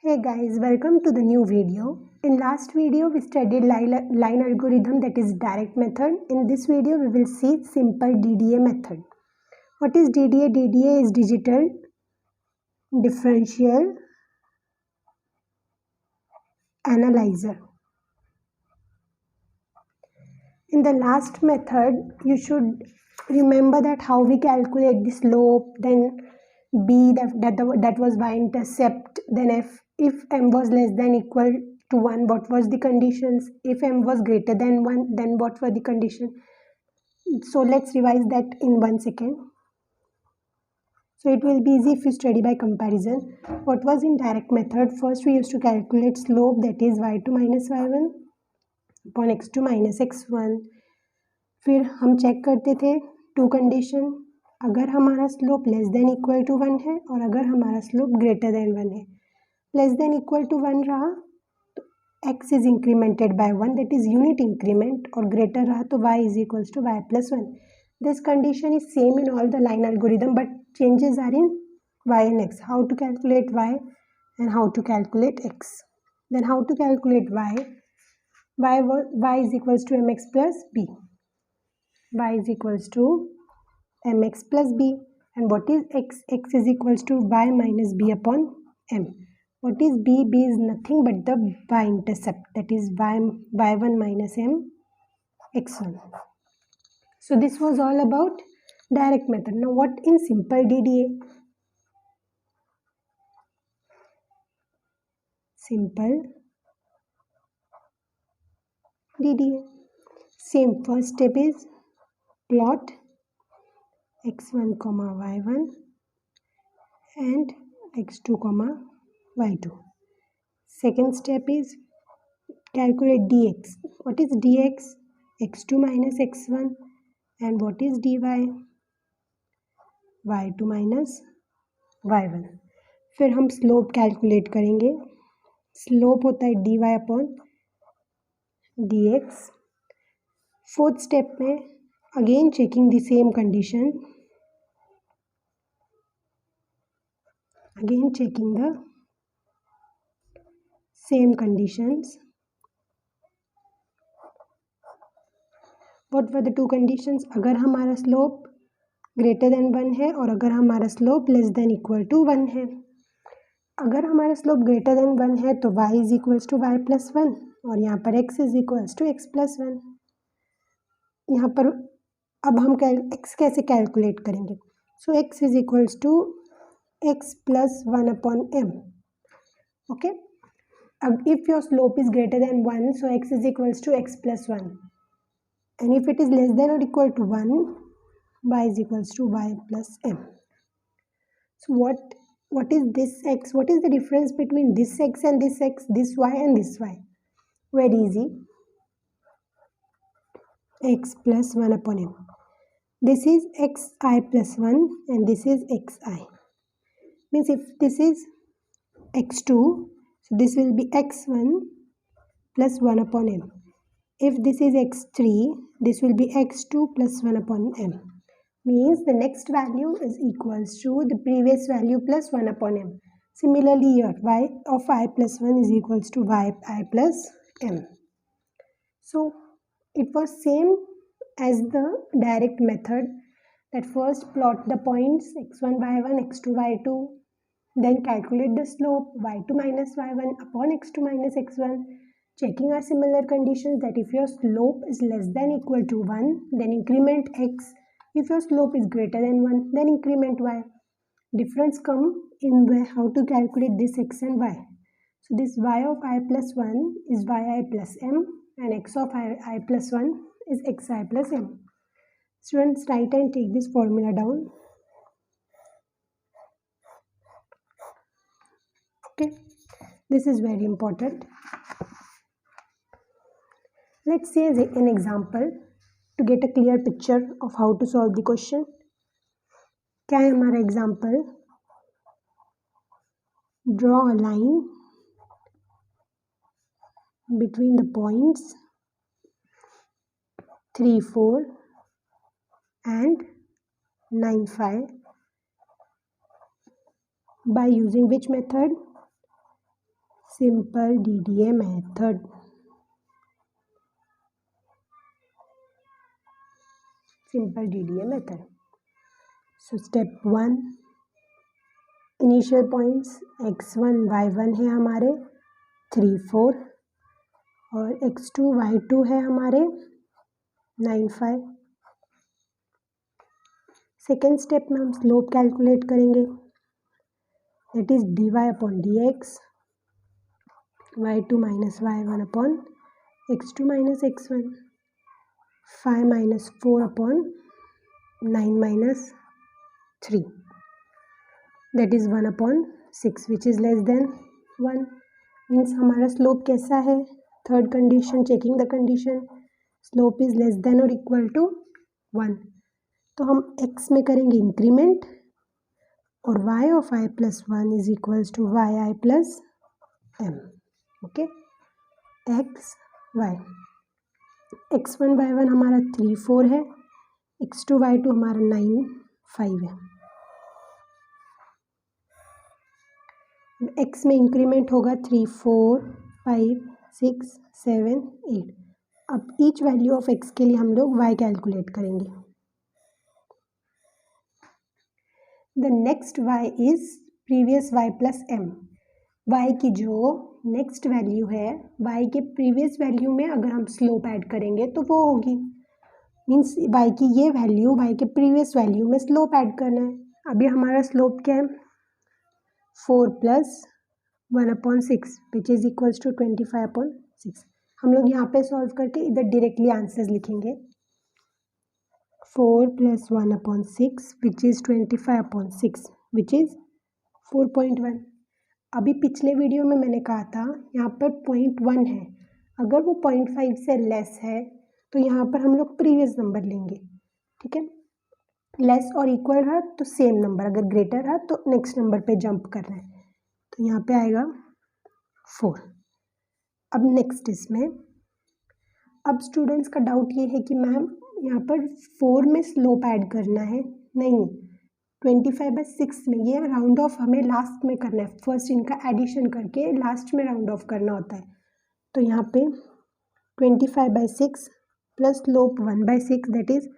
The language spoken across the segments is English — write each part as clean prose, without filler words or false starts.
Hey guys, welcome to the new video. In last video we studied line algorithm, that is direct method. In this video we will see simple DDA method. What is DDA? DDA is digital differential analyzer. In the last method you should remember that how we calculate the slope, then b that was y-intercept, then if m was less than equal to 1, what was the conditions, if m was greater than 1, then what were the condition. So let's revise that in 1 second. So it will be easy if you study by comparison. What was in direct method? First we used to calculate slope, that is y2 minus y1 upon x2 minus x1. फिर हम check करते थे to condition, अगर हमारा slope less than equal to 1 है और अगर हमारा स्लोप ग्रेटर देन 1 है. लेस देन इक्वल टू 1 रहा तो x is incremented by 1, that is unit increment, और ग्रेटर रहा तो y is equals to y plus 1. This condition is same in all the line algorithm, but changes are in y and x. How to calculate y and how to calculate x. Then how to calculate y is equals to mx plus b. Y is equals to mx plus b. And what is x? X is equals to y minus b upon m. What is b? B is nothing but the y-intercept, that is y1 minus m x1. So this was all about direct method. Now what in simple DDA? Simple DDA. Same, first step is plot x1 comma y1 and x2 comma y2. Second step is calculate dx. What is dx? x2 minus x1. And what is dy? y2 minus y1. फिर हम slope calculate करेंगे. Slope होता है dy upon dx. Fourth step में again checking the same condition, again checking the same conditions. What were the two conditions? अगर हमारा slope greater than 1 है और अगर हमारा slope less than equal to 1 है. अगर हमारा स्लोप ग्रेटर देन 1 है तो y is equals to y plus 1 और यहाँ पर x is equals to x plus 1. यहाँ पर अब हम x कैसे कैलकुलेट करेंगे? So x is equals to x plus 1 upon m. Okay, if your slope is greater than 1, so x is equals to x plus 1, and if it is less than or equal to 1, y is equals to y plus m. So what is this x? What is the difference between this x and this x, this y and this y? Very easy, x plus 1 upon m. This is xi plus 1 and this is xi. Means if this is x2, so this will be x1 plus 1 upon m. If this is x3, this will be x2 plus 1 upon m. Means the next value is equals to the previous value plus 1 upon m. Similarly here, y of I plus 1 is equals to y I plus m. So it was same as the direct method, that first plot the points x1 y1 x2 y2, then calculate the slope y2 minus y1 upon x2 minus x1, checking our similar conditions, that if your slope is less than equal to 1, then increment x. If your slope is greater than 1, then increment y. Difference come in how to calculate this x and y. So this y of I plus 1 is yi plus m and x of I plus 1 is xi plus m. Students, write and take this formula down. Okay, this is very important. Let's see an example to get a clear picture of how to solve the question. क्या है हमारा example? Draw a line between the points 3, 4 and 9, 5 by using which method? simple DDA method. Simple DDA method. So step 1, initial points x1 y1 है हमारे 3 4 और x2 y2 है हमारे 9 5. Second step में हम स्लोप कैलकुलेट करेंगे, that is dy upon dx y2 minus y1 upon x2 minus x1 5 minus 4 upon 9 minus 3, that is 1 upon 6 which is less than 1. Means हमारा slope कैसा है, third condition, checking the condition, slope is less than और equal to 1. तो हम x में करेंगे increment और y of i plus 1 is equals to Y I plus m. Okay, x y, x1 y1 हमारा 3 4 है, x2 y2 हमारा 9 5 है. x में इंक्रीमेंट होगा 3 4 5 6 7 8. अब ईच वैल्यू ऑफ x के लिए हम लोग y कैलकुलेट करेंगे. The next y is previous y plus m. y की जो नेक्स्ट वैल्यू है, y के प्रीवियस वैल्यू में अगर हम स्लोप ऐड करेंगे तो वो होगी, मीन्स y की ये वैल्यू y के प्रीवियस वैल्यू में स्लोप ऐड करना है. अभी हमारा स्लोप क्या है, 4 plus 1 upon 6 which is equals to 25 upon 6. हम लोग यहाँ पे सॉल्व करके इधर डायरेक्टली आंसर्स लिखेंगे. 4 plus 1 upon 6 which is 25 upon 6 which is 4.1. अभी पिछले वीडियो में मैंने कहा था यहाँ पर 0.1 है, अगर वो 0.5 से लेस है तो यहाँ पर हम लोग प्रीवियस नंबर लेंगे. ठीक है, लेस और इक्वल रहा तो सेम नंबर, अगर ग्रेटर रहा तो नेक्स्ट नंबर पे जंप करना है. तो यहाँ पे आएगा 4. अब नेक्स्ट इसमें, अब स्टूडेंट्स का डाउट ये है कि मैम यहाँ पर 4 में स्लोप ऐड करना है, नहीं 25/6 में, ये राउंड ऑफ हमें लास्ट में करना है, फर्स्ट इनका एडिशन करके लास्ट में राउंड ऑफ करना होता है. तो यहाँ पे 25/6 plus slope 1/6 that is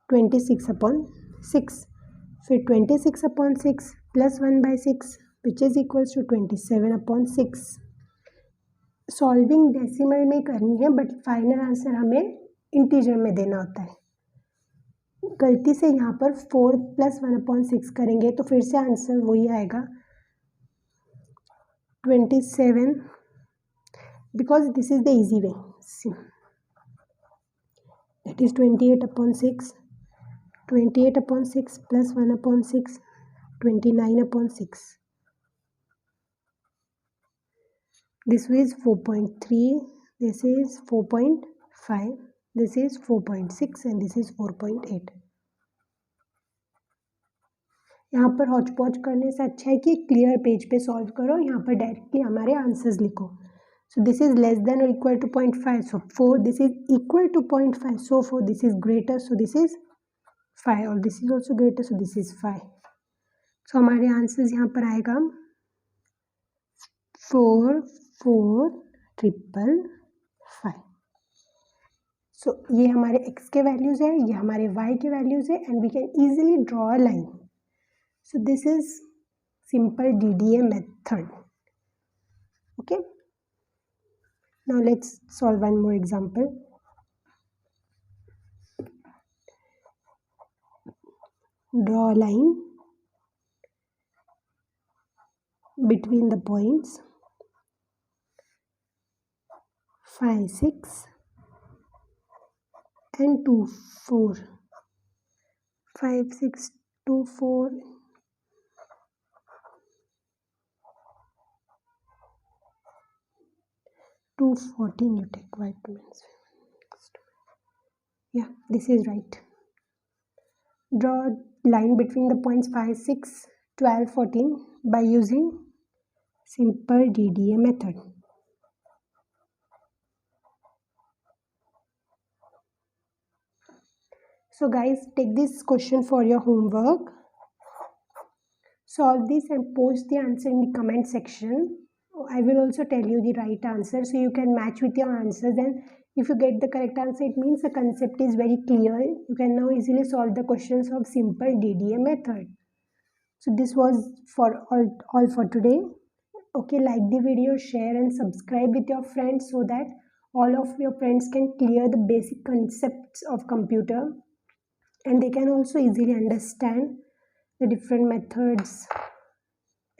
26 upon 6. फिर 26 upon 6 plus 1/6 which is equals to 27 upon 6. Solving decimal में करनी है बट फाइनल आंसर हमें इंटीजर में देना होता है. गलती से यहाँ पर 4 प्लस 1 अपॉन 6 करेंगे तो फिर से आंसर वही आएगा 27, because this is the easy way, that is 28 upon 6, 28 upon 6 plus 1 upon 6, 29 upon 6. This is 4.3, this is 4.5, this is 4.6 and this is 4.8. यहाँ पर हॉच पॉच करने से अच्छा है कि क्लियर पेज पे सॉल्व करो, यहाँ पर डायरेक्टली हमारे आंसर्स लिखो. So this is less than or equal to 0.5, so 4, this is equal to 0.5, so 4, this is greater, so this is 5 और this is also greater, so this is 5. सो हमारे answers यहाँ पर आएगा 4 4 ट्रिपल 5. सो ये हमारे x के values है, ये हमारे y के वैल्यूज है and we can easily draw a line. So this is simple DDA method. Okay, now let's solve one more example. Draw a line between the points 5 6 and 2 4. 5 6 2 4. Two 14 you take white means. Yeah, this is right. Draw a line between the points 5 6 12 14 by using simple DDA method. So guys, take this question for your homework. Solve this and post the answer in the comment section I will also tell you the right answer so you can match with your answers, and if you get the correct answer it means the concept is very clear. You can now easily solve the questions of simple DDA method. So this was for all for today. Okay, like the video, share and subscribe with your friends so that all of your friends can clear the basic concepts of computer, and they can also easily understand the different methods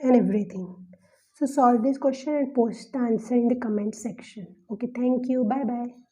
and everything. So solve this question and post the answer in the comment section. Okay, thank you. Bye bye.